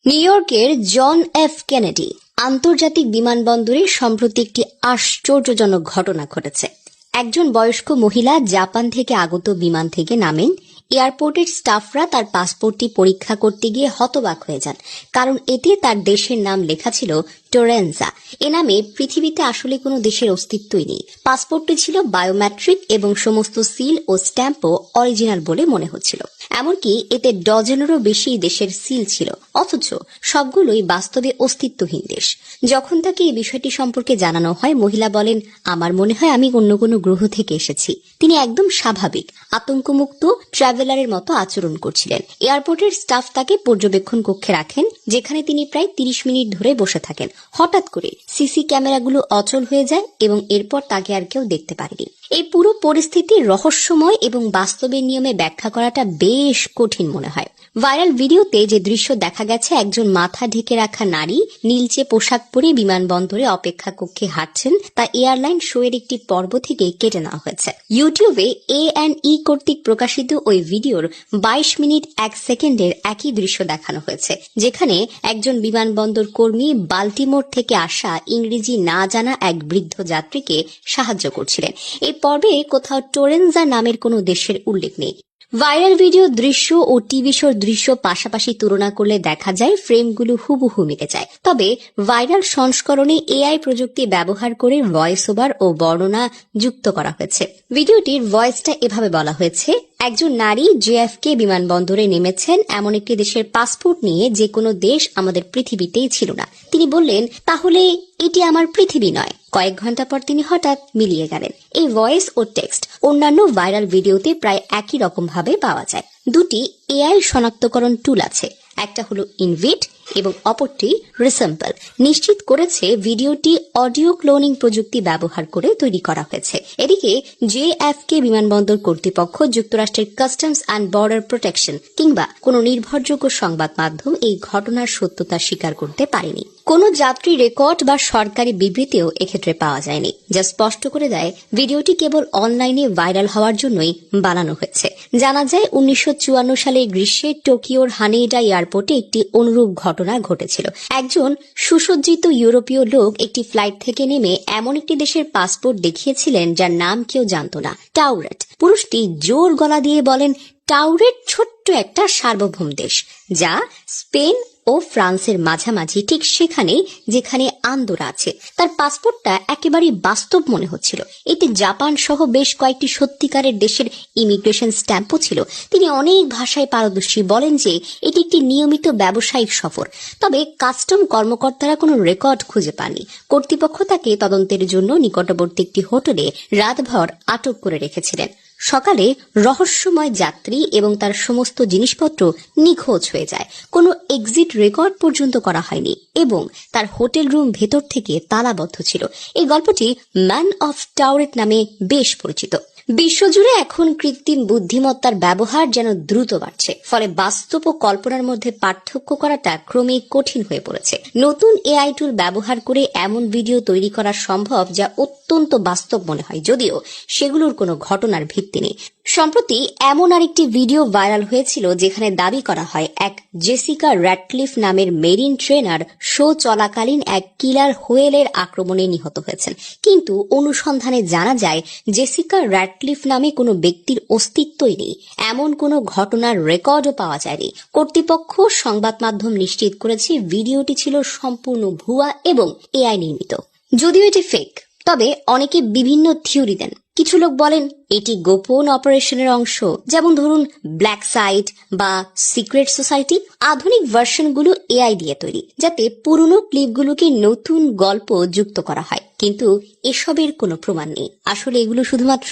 New ইয়র্কের John F Kennedy আন্তর্জাতিক বিমানবন্দরে সম্প্রতি একটি আশ্চর্যজনক ঘটনা ঘটেছে। একজন বয়স্ক মহিলা জাপান থেকে আগত বিমান থেকে নামেন। এয়ারপোর্টের স্টাফরা তার পাসপোর্টটি পরীক্ষা করতে গিয়ে হতবাক হয়ে যান, কারণ এতে তার দেশের নাম লেখা ছিল টোরেন্জা। এ নামে পৃথিবীতে আসলে কোনো দেশের অস্তিত্বই নেই। পাসপোর্টটি ছিল বায়োমেট্রিক এবং সমস্ত সিল ও স্ট্যাম্পও অরিজিনাল বলে মনে হচ্ছিল। এমনকি এতে ডজনেরও বেশি দেশের সিল ছিল, অথচ সবগুলোই বাস্তবে অস্তিত্বহীন দেশ। যখন তাকে এই বিষয়টি সম্পর্কে জানানো হয়, মহিলা বলেন, আমার মনে হয় আমি অন্য কোনো গ্রহ থেকে এসেছি। তিনি একদম স্বাভাবিক, আতঙ্কমুক্ত ট্রাভেলারের মতো আচরণ করছিলেন। এয়ারপোর্টের স্টাফ তাকে পর্যবেক্ষণ কক্ষে রাখেন, যেখানে তিনি প্রায় 30 মিনিট ধরে বসে থাকেন। হঠাৎ করে সিসি ক্যামেরাগুলো অচল হয়ে যায় এবং এরপর তাকে আর কেউ দেখতে পারেনি। এই পুরো পরিস্থিতি রহস্যময় এবং বাস্তবের নিয়মে ব্যাখ্যা করাটা বেশ কঠিন মনে হয়। ভাইরাল ভিডিওতে যে দৃশ্য দেখা গেছে, একজন মাথা ঢেকে রাখা নারী নীলচে পোশাক পরে বিমানবন্দরে অপেক্ষা কক্ষে হাঁটছেন, তা এয়ারলাইন শো এর একটি পর্ব থেকে কেটে নেওয়া হয়েছে। ইউটিউবে A&E কর্তৃক প্রকাশিত ওই ভিডিওর 22 মিনিট 1 সেকেন্ডের একই দৃশ্য দেখানো হয়েছে, যেখানে একজন বিমানবন্দর কর্মী বাল্টিমোর থেকে আসা ইংরেজি না জানা এক বৃদ্ধ যাত্রীকে সাহায্য করছিলেন। এই পর্বে কোথাও টোরেন্জা নামের কোনো দেশের উল্লেখ নেই। ভাইরাল ভিডিও দৃশ্য ও টিভি শোর দৃশ্য পাশাপাশি তুলনা করলে দেখা যায় ফ্রেমগুলো হুবহু মিলে যায়। তবে ভাইরাল সংস্করণে এআই প্রযুক্তি ব্যবহার করে ভয়েস ওভার ও বর্ণনা যুক্ত করা হয়েছে। ভিডিওটির ভয়েসটা এভাবে বলা হয়েছে, একজন নারী জেএফকে বিমানবন্দরে নেমেছেন এমন একটি দেশের পাসপোর্ট নিয়ে, যে কোনো দেশ আমাদের পৃথিবীতেই ছিল না। তিনি বললেন, তাহলে এটি আমার পৃথিবী নয়। কয়েক ঘন্টা পর তিনি হঠাৎ মিলিয়ে গেলেন। এই ভয়েস ও টেক্সট অন্যান্য ভাইরাল ভিডিওতে প্রায় একই রকম ভাবে পাওয়া যায়। দুটি এআই শনাক্তকরণ টুল আছে, একটা হলো ইনভিট এবং অপরটি রিসেম্পল। নিশ্চিত করেছে ভিডিওটি অডিও ক্লোনিং প্রযুক্তি ব্যবহার করে তৈরি করা হয়েছে। এদিকে জেএফকে বিমানবন্দর কর্তৃপক্ষ, যুক্তরাষ্ট্রের কাস্টমস অ্যান্ড বর্ডার প্রোটেকশন কিংবা কোনো নির্ভরযোগ্য সংবাদ মাধ্যম এই ঘটনার সত্যতা স্বীকার করতে পারেনি। কোনো যাত্রী রেকর্ড বা সরকারি বিবৃতিও এক্ষেত্রে পাওয়া যায়নি, যা স্পষ্ট করে দেয় ভিডিওটি কেবল অনলাইনে ভাইরাল হওয়ার জন্যই বানানো হয়েছে। জানা যায় 1954 সালে গ্রীষ্মে টোকিওর হানেডা এয়ারপোর্টে একটি অনুরূপ ঘটনা ঘটেছিল। একজন সুসজ্জিত ইউরোপীয় লোক একটি ফ্লাইট থেকে নেমে এমন একটি দেশের পাসপোর্ট দেখিয়েছিলেন যার নাম কেউ জানত না, টাউরেট। পুরুষটি জোর গলা দিয়ে বলেন, টাউরেট ছোট্ট একটা সার্বভৌম দেশ, যা স্পেন ও ফ্রান্সের মাঝামাঝি, ঠিক সেখানেই যেখানে আন্দোরা আছে। তার পাসপোর্টটা একেবারেই বাস্তব মনে হচ্ছিল। এতে জাপান সহ বেশ কয়েকটি সত্যিকারের দেশের ইমিগ্রেশন স্ট্যাম্পও ছিল। তিনি অনেক ভাষায় পারদর্শী, বলেন যে এটি একটি নিয়মিত ব্যবসায়িক সফর। তবে কাস্টম কর্মকর্তারা কোনো রেকর্ড খুঁজে পাননি। কর্তৃপক্ষ তাকে তদন্তের জন্য নিকটবর্তী একটি হোটেলে রাতভর আটক করে রেখেছিলেন। সকালে রহস্যময় যাত্রী এবং তার সমস্ত জিনিসপত্র নিখোঁজ হয়ে যায়। কোনো এক্সিট রেকর্ড পর্যন্ত করা হয়নি এবং তার হোটেল রুম ভেতর থেকে তালাবদ্ধ ছিল। এই গল্পটি ম্যান অফ টাউরেট নামে বেশ পরিচিত। বিশ্বজুড়ে এখন কৃত্রিম বুদ্ধিমত্তার ব্যবহার যেন দ্রুত বাড়ছে, ফলে বাস্তব ও কল্পনার মধ্যে পার্থক্য করাটা ক্রমেই কঠিন হয়ে পড়েছে। নতুন এআই টুল ব্যবহার করে এমন ভিডিও তৈরি করা সম্ভব যা অত্যন্ত বাস্তব মনে হয়, যদিও সেগুলোর কোনো ঘটনার ভিত্তি নেই। সম্প্রতি এমন আরেকটি ভিডিও ভাইরাল হয়েছিল, যেখানে দাবি করা হয় এক জেসিকা র্যাটক্লিফ নামের মেরিন ট্রেনার শো চলাকালীন এক কিলার হোয়েলের আক্রমণে নিহত হয়েছেন। কিন্তু অনুসন্ধানে জানা যায় জেসিকা র্যাটক্লিফ নামে কোনো ব্যক্তির অস্তিত্বই নেই। এমন কোনো ঘটনার রেকর্ডও পাওয়া যায়নি। কর্তৃপক্ষ সংবাদ মাধ্যম নিশ্চিত করেছে ভিডিওটি ছিল সম্পূর্ণ ভুয়া এবং এআই নির্মিত। যদিও এটি ফেক, তবে অনেকে বিভিন্ন থিওরি দেন। কিছু লোক বলেন এটি গোপন অপারেশনের অংশ, যেমন ধরুন ব্ল্যাক সাইট বা সিক্রেট সোসাইটি। আধুনিক ভার্সনগুলো এআই দিয়ে তৈরি, যাতে পুরনো ক্লিপগুলোকে নতুন গল্প যুক্ত করা হয়। কিন্তু এসবের কোনো প্রমাণ নেই। আসলে এগুলো শুধুমাত্র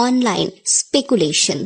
অনলাইন স্পেকুলেশন।